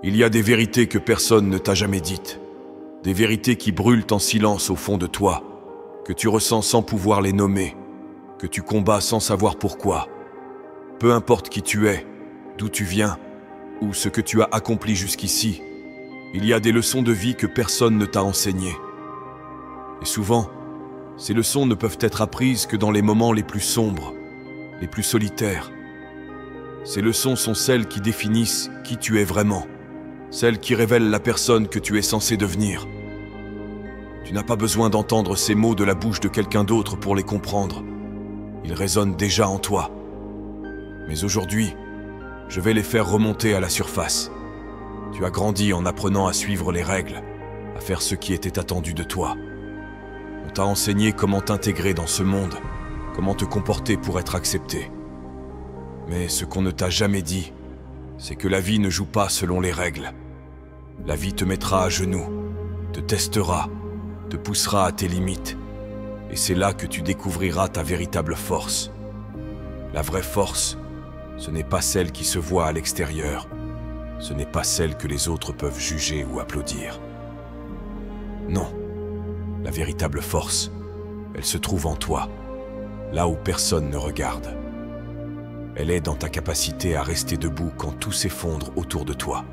Il y a des vérités que personne ne t'a jamais dites. Des vérités qui brûlent en silence au fond de toi, que tu ressens sans pouvoir les nommer, que tu combats sans savoir pourquoi. Peu importe qui tu es, d'où tu viens, ou ce que tu as accompli jusqu'ici, il y a des leçons de vie que personne ne t'a enseignées. Et souvent, ces leçons ne peuvent être apprises que dans les moments les plus sombres, les plus solitaires. Ces leçons sont celles qui définissent qui tu es vraiment, celles qui révèlent la personne que tu es censé devenir. Tu n'as pas besoin d'entendre ces mots de la bouche de quelqu'un d'autre pour les comprendre. Ils résonnent déjà en toi. Mais aujourd'hui, je vais les faire remonter à la surface. Tu as grandi en apprenant à suivre les règles, à faire ce qui était attendu de toi. On t'a enseigné comment t'intégrer dans ce monde, comment te comporter pour être accepté. Mais ce qu'on ne t'a jamais dit, c'est que la vie ne joue pas selon les règles. La vie te mettra à genoux, te testera, te poussera à tes limites. Et c'est là que tu découvriras ta véritable force. La vraie force, ce n'est pas celle qui se voit à l'extérieur. Ce n'est pas celle que les autres peuvent juger ou applaudir. Non, la véritable force, elle se trouve en toi, là où personne ne regarde. Elle est dans ta capacité à rester debout quand tout s'effondre autour de toi.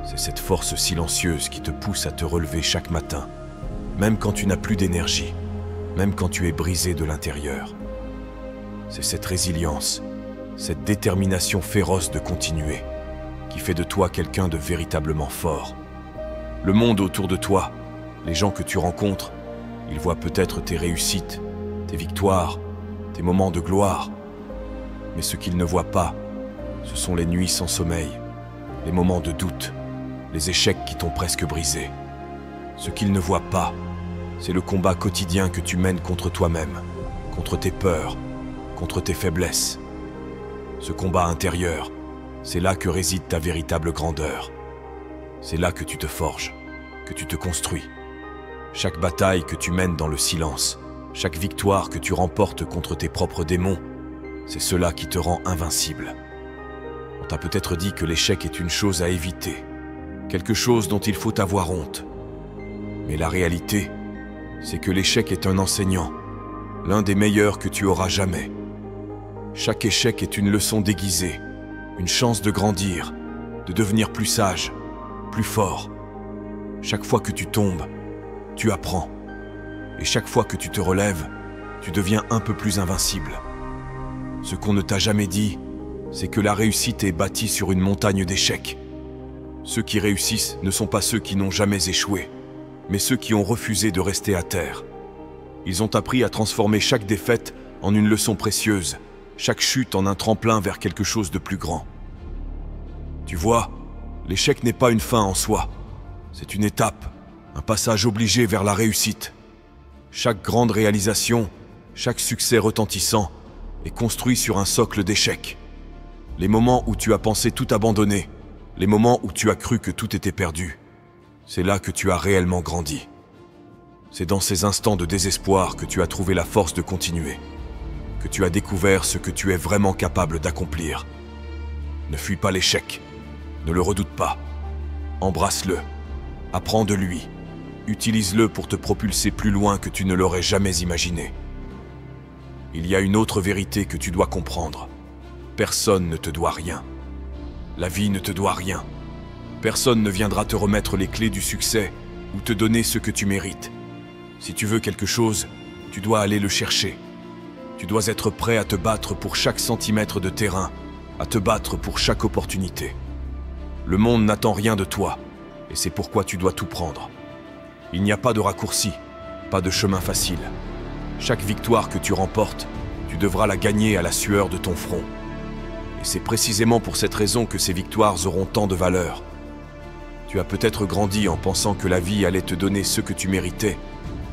C'est cette force silencieuse qui te pousse à te relever chaque matin, même quand tu n'as plus d'énergie, même quand tu es brisé de l'intérieur. C'est cette résilience, cette détermination féroce de continuer, qui fait de toi quelqu'un de véritablement fort. Le monde autour de toi, les gens que tu rencontres, ils voient peut-être tes réussites, tes victoires, tes moments de gloire. Mais ce qu'ils ne voient pas, ce sont les nuits sans sommeil, les moments de doute, les échecs qui t'ont presque brisé. Ce qu'ils ne voient pas, c'est le combat quotidien que tu mènes contre toi-même, contre tes peurs, contre tes faiblesses. Ce combat intérieur, c'est là que réside ta véritable grandeur. C'est là que tu te forges, que tu te construis. Chaque bataille que tu mènes dans le silence, chaque victoire que tu remportes contre tes propres démons, c'est cela qui te rend invincible. On t'a peut-être dit que l'échec est une chose à éviter, quelque chose dont il faut avoir honte. Mais la réalité, c'est que l'échec est un enseignant, l'un des meilleurs que tu auras jamais. Chaque échec est une leçon déguisée, une chance de grandir, de devenir plus sage, plus fort. Chaque fois que tu tombes, tu apprends. Et chaque fois que tu te relèves, tu deviens un peu plus invincible. Ce qu'on ne t'a jamais dit, c'est que la réussite est bâtie sur une montagne d'échecs. Ceux qui réussissent ne sont pas ceux qui n'ont jamais échoué, mais ceux qui ont refusé de rester à terre. Ils ont appris à transformer chaque défaite en une leçon précieuse, chaque chute en un tremplin vers quelque chose de plus grand. Tu vois, l'échec n'est pas une fin en soi. C'est une étape, un passage obligé vers la réussite. Chaque grande réalisation, chaque succès retentissant est construit sur un socle d'échecs. Les moments où tu as pensé tout abandonner, les moments où tu as cru que tout était perdu, c'est là que tu as réellement grandi. C'est dans ces instants de désespoir que tu as trouvé la force de continuer, que tu as découvert ce que tu es vraiment capable d'accomplir. Ne fuis pas l'échec, ne le redoute pas. Embrasse-le, apprends de lui, utilise-le pour te propulser plus loin que tu ne l'aurais jamais imaginé. Il y a une autre vérité que tu dois comprendre. Personne ne te doit rien. La vie ne te doit rien. Personne ne viendra te remettre les clés du succès ou te donner ce que tu mérites. Si tu veux quelque chose, tu dois aller le chercher. Tu dois être prêt à te battre pour chaque centimètre de terrain, à te battre pour chaque opportunité. Le monde n'attend rien de toi, et c'est pourquoi tu dois tout prendre. Il n'y a pas de raccourci, pas de chemin facile. Chaque victoire que tu remportes, tu devras la gagner à la sueur de ton front. Et c'est précisément pour cette raison que ces victoires auront tant de valeur. Tu as peut-être grandi en pensant que la vie allait te donner ce que tu méritais,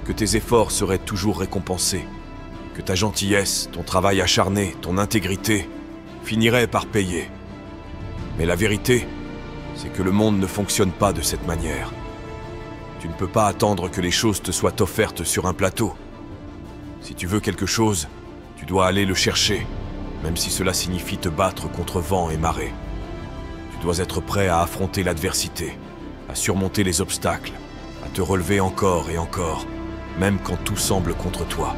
que tes efforts seraient toujours récompensés, que ta gentillesse, ton travail acharné, ton intégrité finiraient par payer. Mais la vérité, c'est que le monde ne fonctionne pas de cette manière. Tu ne peux pas attendre que les choses te soient offertes sur un plateau. Si tu veux quelque chose, tu dois aller le chercher, même si cela signifie te battre contre vent et marée. Tu dois être prêt à affronter l'adversité, à surmonter les obstacles, à te relever encore et encore, même quand tout semble contre toi.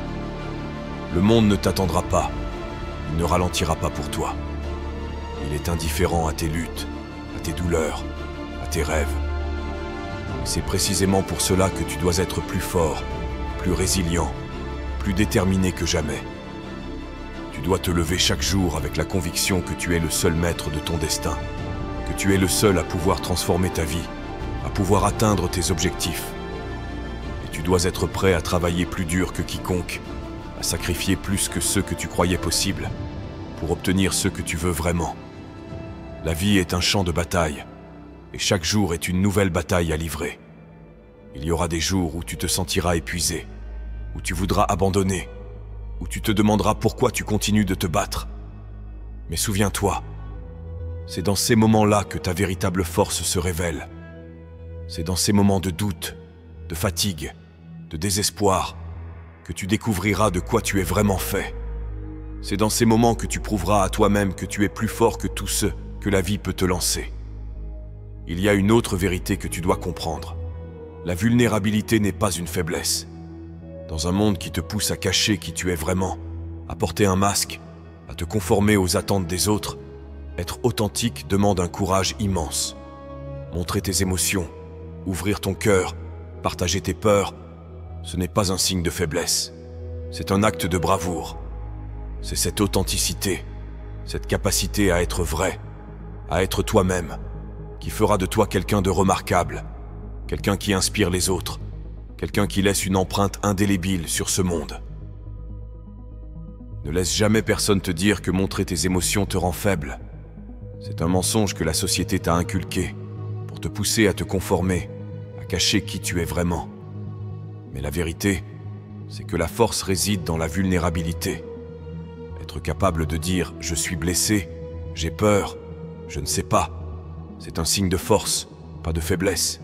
Le monde ne t'attendra pas, il ne ralentira pas pour toi. Il est indifférent à tes luttes, à tes douleurs, à tes rêves. C'est précisément pour cela que tu dois être plus fort, plus résilient, plus déterminé que jamais. Tu dois te lever chaque jour avec la conviction que tu es le seul maître de ton destin, que tu es le seul à pouvoir transformer ta vie, à pouvoir atteindre tes objectifs. Et tu dois être prêt à travailler plus dur que quiconque, à sacrifier plus que ce que tu croyais possible, pour obtenir ce que tu veux vraiment. La vie est un champ de bataille, et chaque jour est une nouvelle bataille à livrer. Il y aura des jours où tu te sentiras épuisé, où tu voudras abandonner, où tu te demanderas pourquoi tu continues de te battre. Mais souviens-toi, c'est dans ces moments-là que ta véritable force se révèle. C'est dans ces moments de doute, de fatigue, de désespoir, que tu découvriras de quoi tu es vraiment fait. C'est dans ces moments que tu prouveras à toi-même que tu es plus fort que tous ceux que la vie peut te lancer. Il y a une autre vérité que tu dois comprendre. La vulnérabilité n'est pas une faiblesse. Dans un monde qui te pousse à cacher qui tu es vraiment, à porter un masque, à te conformer aux attentes des autres, être authentique demande un courage immense. Montrer tes émotions, ouvrir ton cœur, partager tes peurs, ce n'est pas un signe de faiblesse. C'est un acte de bravoure. C'est cette authenticité, cette capacité à être vrai, à être toi-même, qui fera de toi quelqu'un de remarquable, quelqu'un qui inspire les autres, quelqu'un qui laisse une empreinte indélébile sur ce monde. Ne laisse jamais personne te dire que montrer tes émotions te rend faible. C'est un mensonge que la société t'a inculqué pour te pousser à te conformer, à cacher qui tu es vraiment. Mais la vérité, c'est que la force réside dans la vulnérabilité. Être capable de dire « je suis blessé, j'ai peur, je ne sais pas », c'est un signe de force, pas de faiblesse.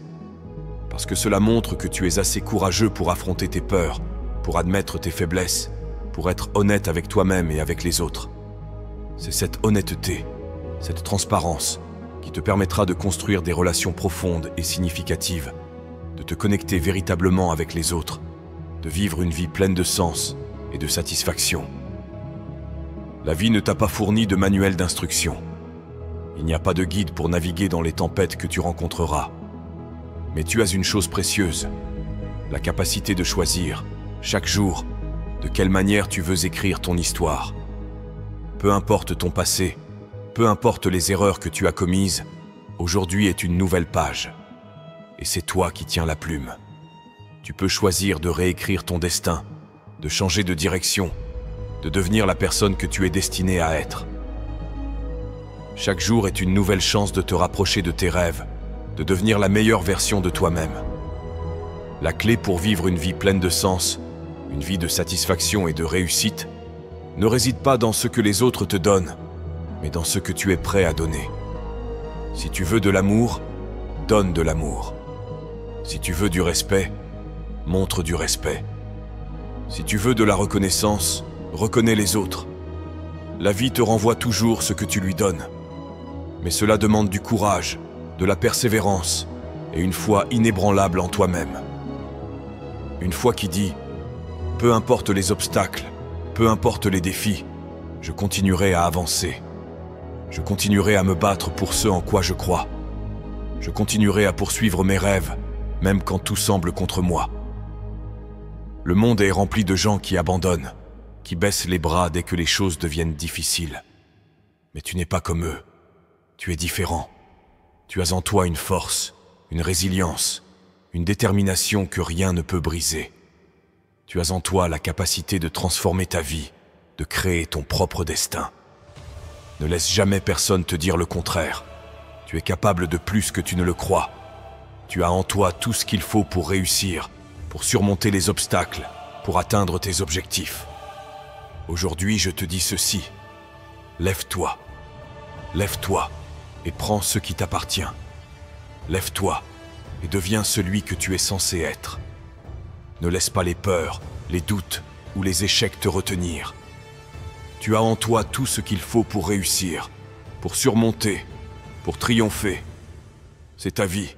Parce que cela montre que tu es assez courageux pour affronter tes peurs, pour admettre tes faiblesses, pour être honnête avec toi-même et avec les autres. C'est cette honnêteté, cette transparence, qui te permettra de construire des relations profondes et significatives, de te connecter véritablement avec les autres, de vivre une vie pleine de sens et de satisfaction. La vie ne t'a pas fourni de manuel d'instruction. Il n'y a pas de guide pour naviguer dans les tempêtes que tu rencontreras. Mais tu as une chose précieuse, la capacité de choisir, chaque jour, de quelle manière tu veux écrire ton histoire. Peu importe ton passé, peu importe les erreurs que tu as commises, aujourd'hui est une nouvelle page. Et c'est toi qui tiens la plume. Tu peux choisir de réécrire ton destin, de changer de direction, de devenir la personne que tu es destiné à être. Chaque jour est une nouvelle chance de te rapprocher de tes rêves, de devenir la meilleure version de toi-même. La clé pour vivre une vie pleine de sens, une vie de satisfaction et de réussite, ne réside pas dans ce que les autres te donnent, mais dans ce que tu es prêt à donner. Si tu veux de l'amour, donne de l'amour. Si tu veux du respect, montre du respect. Si tu veux de la reconnaissance, reconnais les autres. La vie te renvoie toujours ce que tu lui donnes. Mais cela demande du courage, de la persévérance et une foi inébranlable en toi-même. Une foi qui dit « Peu importe les obstacles, peu importe les défis, je continuerai à avancer. Je continuerai à me battre pour ce en quoi je crois. Je continuerai à poursuivre mes rêves, même quand tout semble contre moi. » Le monde est rempli de gens qui abandonnent, qui baissent les bras dès que les choses deviennent difficiles. Mais tu n'es pas comme eux. Tu es différent. Tu as en toi une force, une résilience, une détermination que rien ne peut briser. Tu as en toi la capacité de transformer ta vie, de créer ton propre destin. Ne laisse jamais personne te dire le contraire. Tu es capable de plus que tu ne le crois. Tu as en toi tout ce qu'il faut pour réussir, pour surmonter les obstacles, pour atteindre tes objectifs. Aujourd'hui, je te dis ceci. Lève-toi. Lève-toi et prends ce qui t'appartient. Lève-toi et deviens celui que tu es censé être. Ne laisse pas les peurs, les doutes ou les échecs te retenir. Tu as en toi tout ce qu'il faut pour réussir, pour surmonter, pour triompher. C'est ta vie,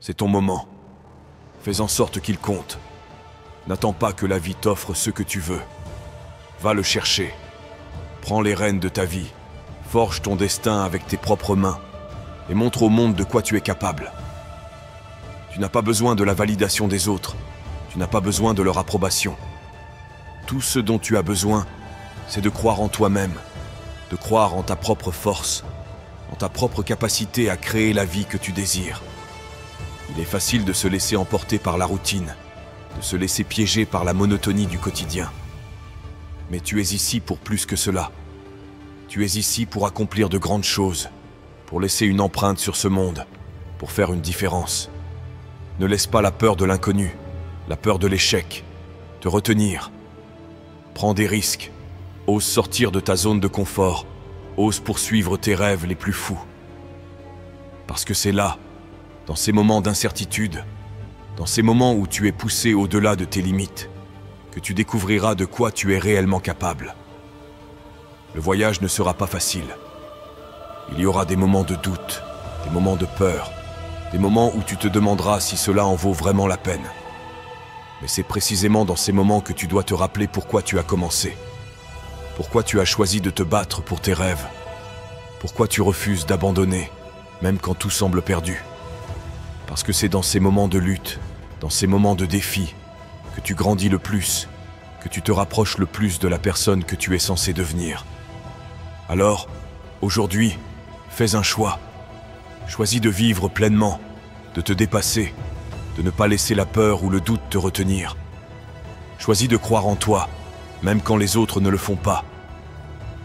c'est ton moment. Fais en sorte qu'il compte. N'attends pas que la vie t'offre ce que tu veux. Va le chercher. Prends les rênes de ta vie. Forge ton destin avec tes propres mains et montre au monde de quoi tu es capable. Tu n'as pas besoin de la validation des autres. Tu n'as pas besoin de leur approbation. Tout ce dont tu as besoin, c'est de croire en toi-même, de croire en ta propre force, en ta propre capacité à créer la vie que tu désires. Il est facile de se laisser emporter par la routine, de se laisser piéger par la monotonie du quotidien. Mais tu es ici pour plus que cela. Tu es ici pour accomplir de grandes choses, pour laisser une empreinte sur ce monde, pour faire une différence. Ne laisse pas la peur de l'inconnu, la peur de l'échec, te retenir. Prends des risques, ose sortir de ta zone de confort, ose poursuivre tes rêves les plus fous. Parce que c'est là, dans ces moments d'incertitude, dans ces moments où tu es poussé au-delà de tes limites, que tu découvriras de quoi tu es réellement capable. Le voyage ne sera pas facile. Il y aura des moments de doute, des moments de peur, des moments où tu te demanderas si cela en vaut vraiment la peine. Mais c'est précisément dans ces moments que tu dois te rappeler pourquoi tu as commencé. Pourquoi tu as choisi de te battre pour tes rêves. Pourquoi tu refuses d'abandonner, même quand tout semble perdu. Parce que c'est dans ces moments de lutte, dans ces moments de défi, que tu grandis le plus, que tu te rapproches le plus de la personne que tu es censé devenir. Alors, aujourd'hui, fais un choix. Choisis de vivre pleinement, de te dépasser, de ne pas laisser la peur ou le doute te retenir. Choisis de croire en toi, même quand les autres ne le font pas.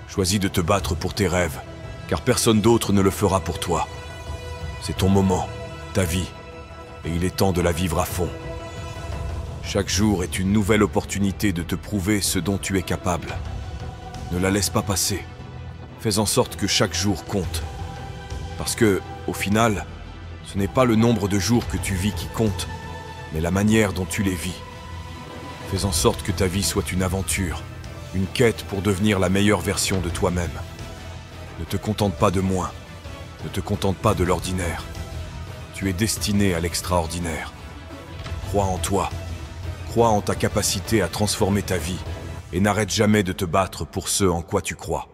Choisis de te battre pour tes rêves, car personne d'autre ne le fera pour toi. C'est ton moment, ta vie, et il est temps de la vivre à fond. Chaque jour est une nouvelle opportunité de te prouver ce dont tu es capable. Ne la laisse pas passer. Fais en sorte que chaque jour compte. Parce que, au final, ce n'est pas le nombre de jours que tu vis qui compte, mais la manière dont tu les vis. Fais en sorte que ta vie soit une aventure, une quête pour devenir la meilleure version de toi-même. Ne te contente pas de moins, ne te contente pas de l'ordinaire. Tu es destiné à l'extraordinaire. Crois en toi, crois en ta capacité à transformer ta vie et n'arrête jamais de te battre pour ce en quoi tu crois.